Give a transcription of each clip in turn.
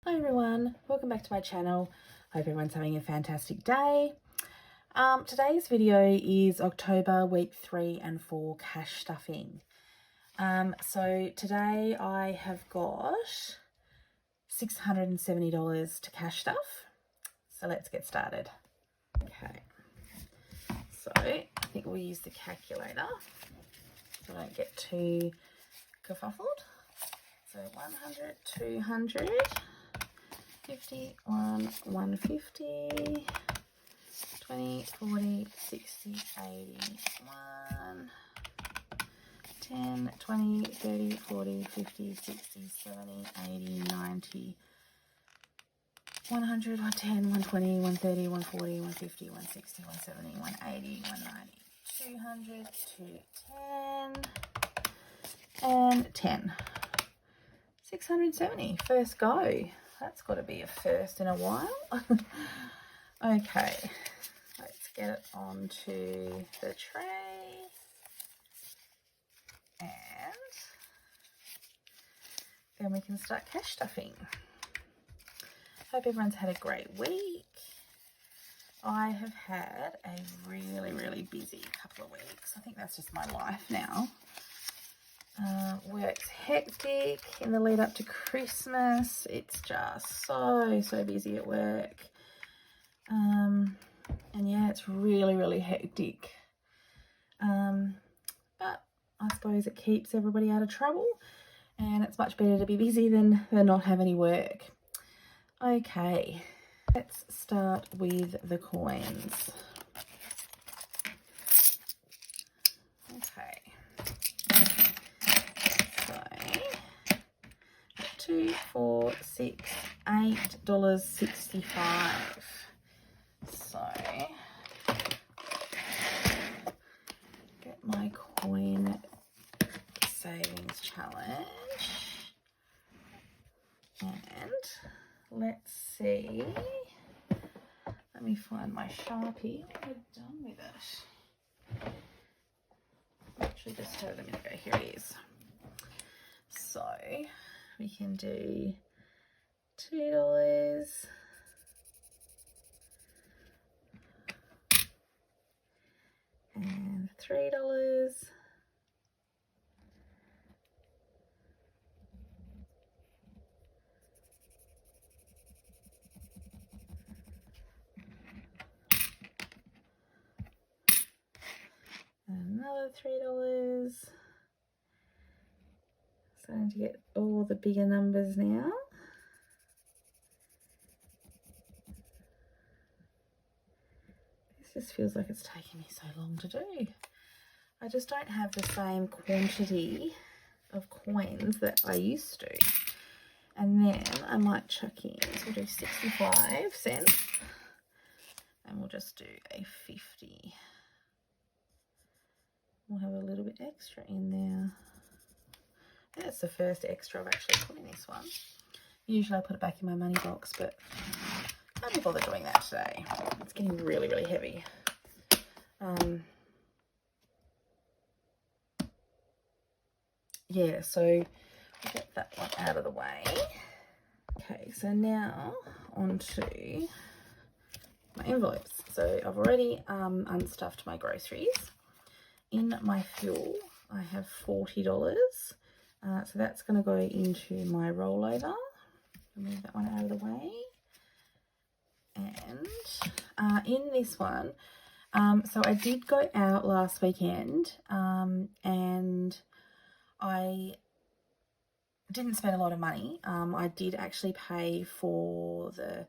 Hi everyone, welcome back to my channel. Hope everyone's having a fantastic day. Today's video is October week 3 and 4 cash stuffing. So today I have got $670 to cash stuff. So let's get started. Okay, so I think we'll use the calculator so I don't get too kerfuffled. So 100, 200. 50, 150, 20, 40, 60, 80, 10, 20, 30, 40, 50, 60, 70, 80, 90, 100, 110, 120, 130, 140, 150, 160, 170, 180, 190, 200, 210, and 10. 670, first go. That's got to be a first in a while. Okay, let's get it onto the tray. And then we can start cash stuffing. Hope everyone's had a great week. I have had a really busy couple of weeks. I think that's just my life now. Work's hectic in the lead up to Christmas. It's just so busy at work. And yeah, it's really hectic. But I suppose it keeps everybody out of trouble, and it's much better to be busy than not have any work. Okay, let's start with the coins. Okay. 2, 4, 6, $8.65. So get my coin savings challenge, and let's see. Let me find my Sharpie. We're done with it. Actually, just had it a minute ago. Here it is. So we can do $2 and $3 and another $3. Starting to get all the bigger numbers now. This just feels like it's taking me so long to do. I just don't have the same quantity of coins that I used to. And then I might chuck in, so we'll do 65 cents. And we'll just do a 50. We'll have a little bit extra in there. That's the first extra I've actually put in this one. Usually I put it back in my money box, but I can't be bothered doing that today. It's getting really heavy. Yeah, so we'll get that one out of the way. Okay, so now onto my envelopes. So I've already unstuffed my groceries. In my fuel, I have $40. So that's going to go into my rollover. Move that one out of the way. And in this one, so I did go out last weekend, and I didn't spend a lot of money. I did actually pay for the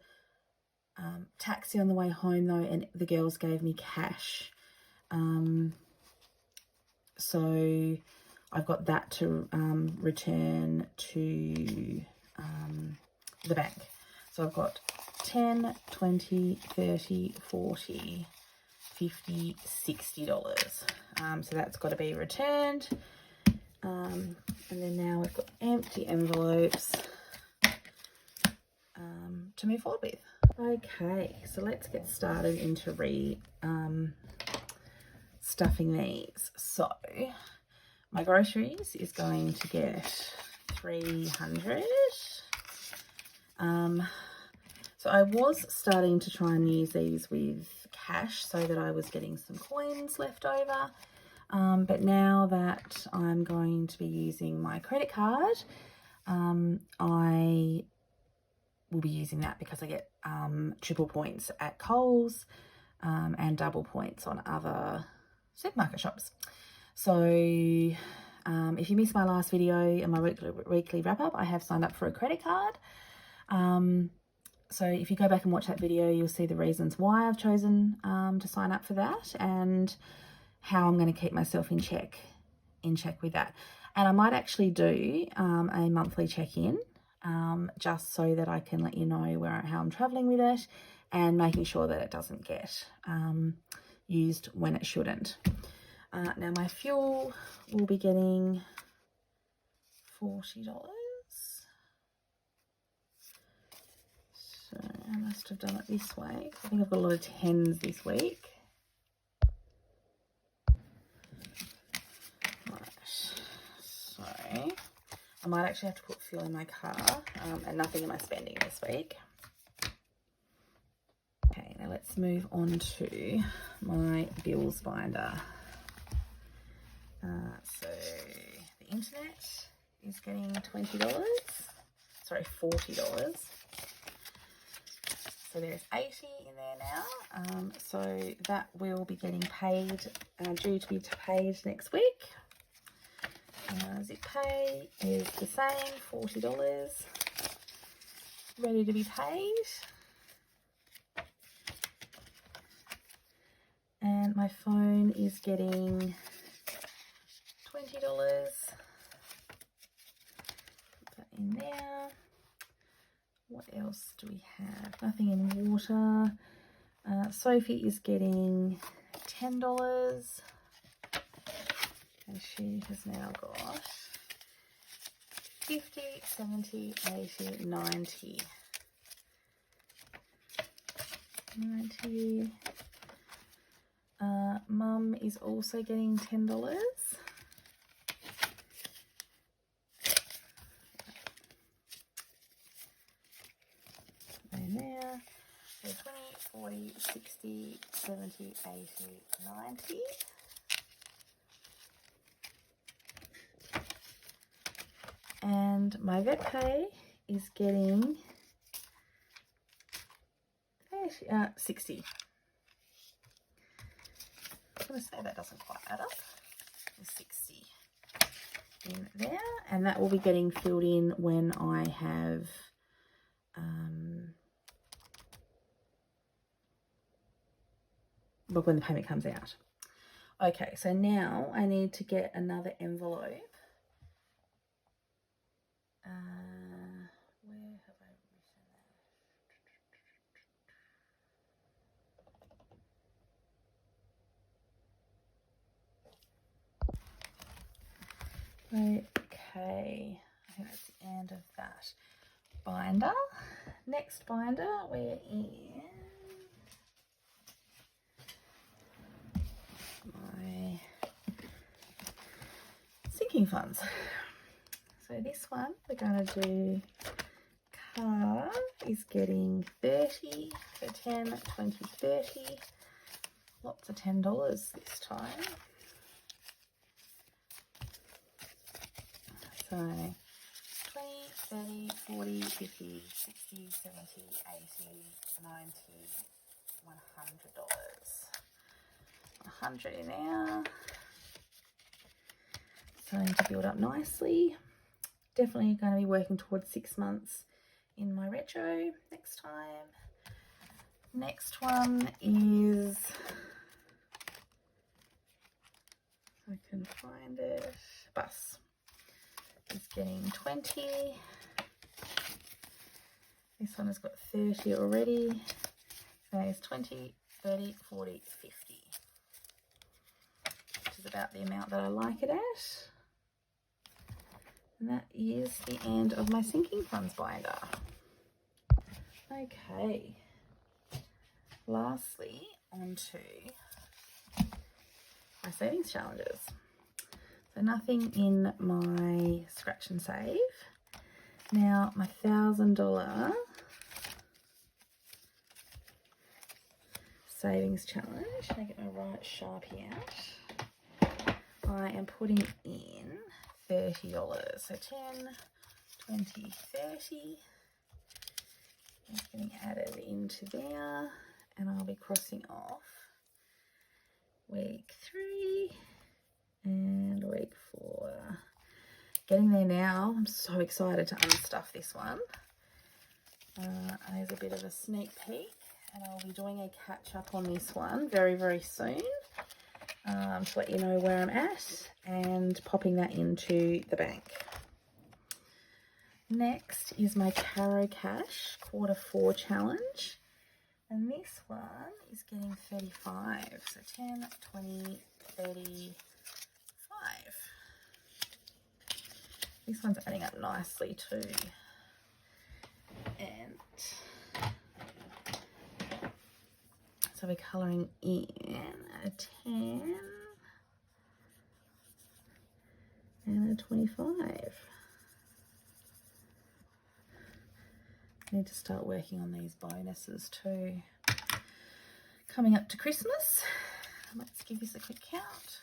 taxi on the way home though, and the girls gave me cash. So I've got that to return to the bank. So I've got 10, 20, 30, 40, 50, $60. So that's got to be returned. And then now we've got empty envelopes to move forward with. Okay, so let's get started into stuffing these. So my groceries is going to get $300. So I was starting to try and use these with cash so that I was getting some coins left over. But now that I'm going to be using my credit card, I will be using that because I get triple points at Coles and double points on other supermarket shops. So if you missed my last video and my weekly wrap up, I have signed up for a credit card. So if you go back and watch that video, you'll see the reasons why I've chosen to sign up for that and how I'm going to keep myself in check with that. And I might actually do a monthly check-in just so that I can let you know how I'm traveling with it and making sure that it doesn't get used when it shouldn't. Now my fuel will be getting $40. So I must have done it this way. I think I've got a lot of 10s this week. So I might actually have to put fuel in my car and nothing in my spending this week. Okay, now let's move on to my bills binder. So the internet is getting $40. So there's 80 in there now. So that will be getting paid, due to be paid next week. Zip pay is the same, $40, ready to be paid. And my phone is getting $20. Put that in there. What else do we have? Nothing in water. Sophie is getting $10. And she has now got 50, 70, 80, 90. 90. Mum is also getting $10. And there. So 20, 40, 60, 70, 80, 90. And my vet pay is getting 60. I'm going to say that doesn't quite add up. 60 in there, and that will be getting filled in when I have when the payment comes out. Okay, so now I need to get another envelope. Where have I written that? Okay, I think that's the end of that binder. Next binder, we're in my sinking funds. So this one we're going to do, car is getting 30 for 10, 20, 30. Lots of $10 this time. So 20, 30, 40, 50, 60, 70, 80, 90, $100. 100 in there. Starting to build up nicely. Definitely going to be working towards 6 months in my retro next time. Next one is, if I can find it, bus. It's getting 20. This one has got 30 already. So it's 20, 30, 40, 50. Which is about the amount that I like it at. And that is the end of my sinking funds binder. Okay. Lastly, on to my savings challenges. So nothing in my scratch and save. Now my $1,000 savings challenge. I get my right Sharpie out. I am putting in $30. So 10, 20, 30 is getting added into there, and I'll be crossing off week 3 and week 4. Getting there now. I'm so excited to unstuff this one. There's a bit of a sneak peek, and I'll be doing a catch up on this one very, very soon to let you know where I'm at and popping that into the bank. Next is my Caro Cash Q4 challenge, and this one is getting 35. So 10, 20, 35. This one's adding up nicely too. And so we're colouring in a 10 and a 25. I need to start working on these bonuses too. Coming up to Christmas, let's give this a quick count.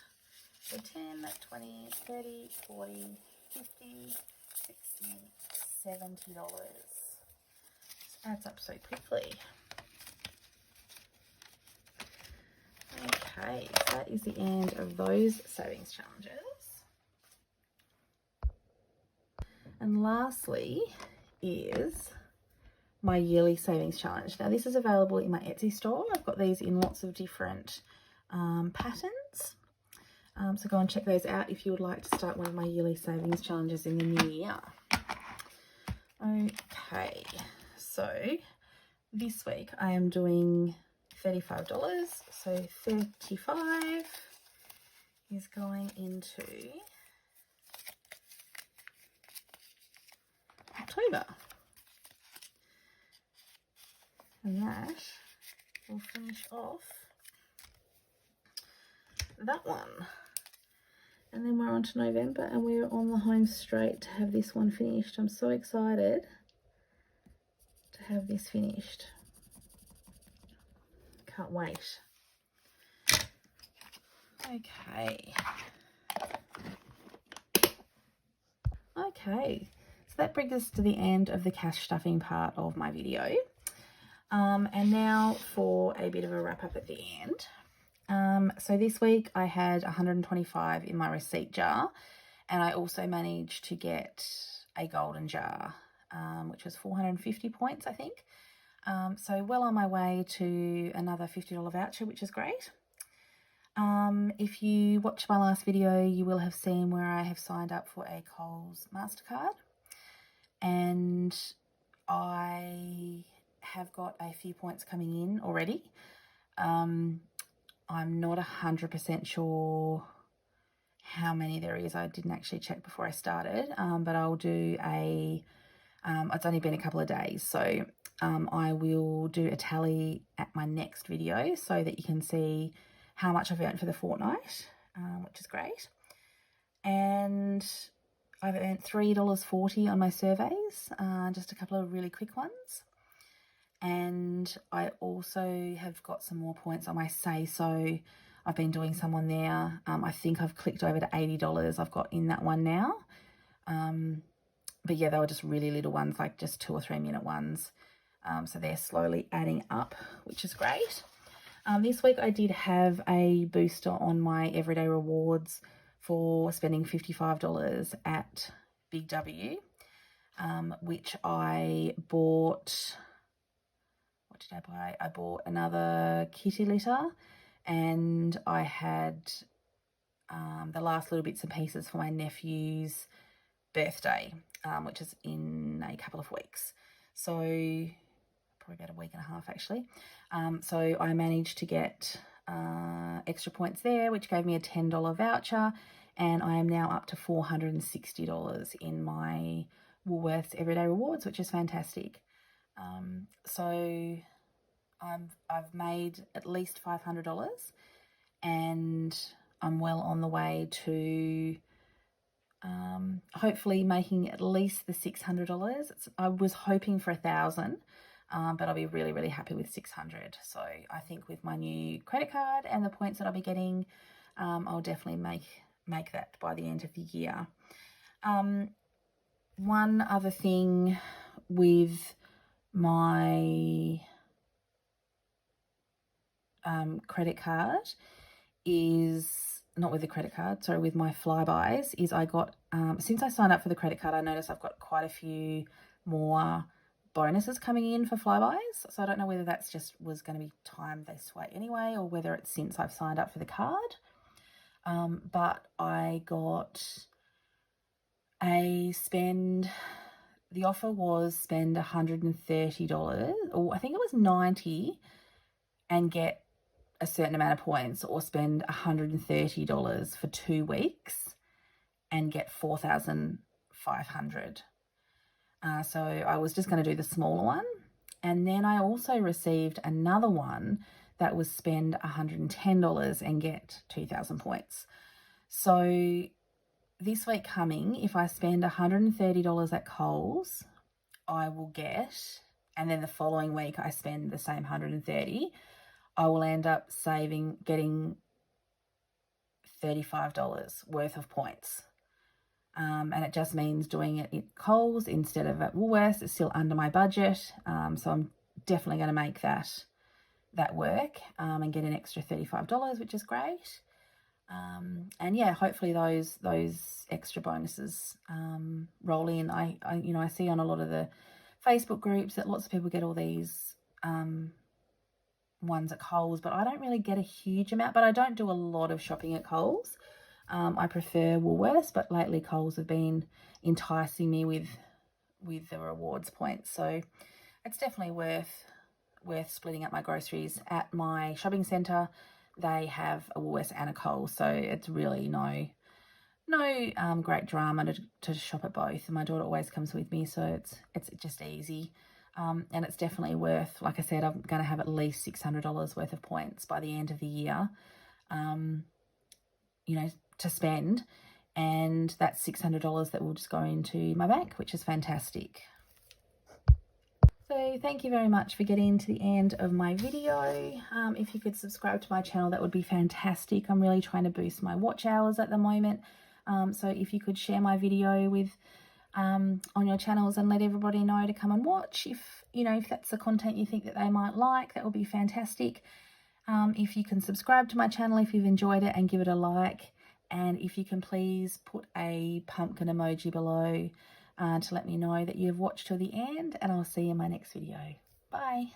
So 10, 20, 30, 40, 50, 60, $70. This adds up so quickly. Okay, so that is the end of those savings challenges. And lastly is my yearly savings challenge. Now this is available in my Etsy store. I've got these in lots of different patterns. So go and check those out if you would like to start one of my yearly savings challenges in the new year. Okay, so this week I am doing $35. So 35 is going into October. And that will finish off that one. And then we're on to November, and we're on the home straight to have this one finished. I'm so excited to have this finished. Can't wait. Okay. Okay, so that brings us to the end of the cash stuffing part of my video. And now for a bit of a wrap up at the end. So this week I had 125 in my receipt jar, and I also managed to get a golden jar, which was 450 points, I think. So well on my way to another $50 voucher, which is great. If you watched my last video, you will have seen where I have signed up for a Coles MasterCard, and I have got a few points coming in already. I'm not 100% sure how many there is. I didn't actually check before I started, but I'll do a, it's only been a couple of days, so I will do a tally at my next video so that you can see how much I've earned for the fortnight, which is great. And I've earned $3.40 on my surveys, just a couple of really quick ones. And I also have got some more points on my Say So. I've been doing some on there. I think I've clicked over to $80 I've got in that one now. But yeah, they were just really little ones, like just 2 or 3 minute ones. So they're slowly adding up, which is great. This week I did have a booster on my everyday rewards for spending $55 at Big W, which I bought. What did I buy? I bought another kitty litter, and I had the last little bits and pieces for my nephew's birthday, which is in a couple of weeks. So probably about a week and a half actually. So I managed to get extra points there, which gave me a $10 voucher, and I am now up to $460 in my Woolworths Everyday Rewards, which is fantastic. So I've made at least $500, and I'm well on the way to hopefully making at least the $600. I was hoping for $1,000, but I'll be really, really happy with 600. So I think with my new credit card and the points that I'll be getting, I'll definitely make that by the end of the year. One other thing with my credit card is, not with the credit card, sorry, with my Flybuys, is I got, since I signed up for the credit card, I noticed I've got quite a few more bonuses coming in for Flybuys. So I don't know whether that's just was going to be timed this way anyway, or whether it's since I've signed up for the card. But I got a spend, the offer was spend $130, or I think it was 90, and get a certain amount of points, or spend $130 for 2 weeks and get 4,500. So I was just going to do the smaller one. And then I also received another one that was spend $110 and get 2,000 points. So this week coming, if I spend $130 at Coles, I will get, and then the following week I spend the same 130, I will end up getting $35 worth of points. And it just means doing it at Coles instead of at Woolworths. It's still under my budget, so I'm definitely going to make that work and get an extra $35, which is great. And yeah, hopefully those extra bonuses roll in. I see on a lot of the Facebook groups that lots of people get all these ones at Coles, but I don't really get a huge amount. But I don't do a lot of shopping at Coles. I prefer Woolworths, but lately Coles have been enticing me with the rewards points. So it's definitely worth splitting up my groceries. At my shopping centre, they have a Woolworths and a Coles, so it's really no great drama to shop at both. And my daughter always comes with me, so it's just easy. And it's definitely worth, like I said, I'm going to have at least $600 worth of points by the end of the year, to spend. And that's $600 that will just go into my bank, which is fantastic. So thank you very much for getting to the end of my video. If you could subscribe to my channel, that would be fantastic. I'm really trying to boost my watch hours at the moment. So if you could share my video with on your channels and let everybody know to come and watch, if that's the content you think that they might like, that would be fantastic. If you can subscribe to my channel if you've enjoyed it and give it a like, and if you can please put a pumpkin emoji below to let me know that you've watched till the end, and I'll see you in my next video. Bye.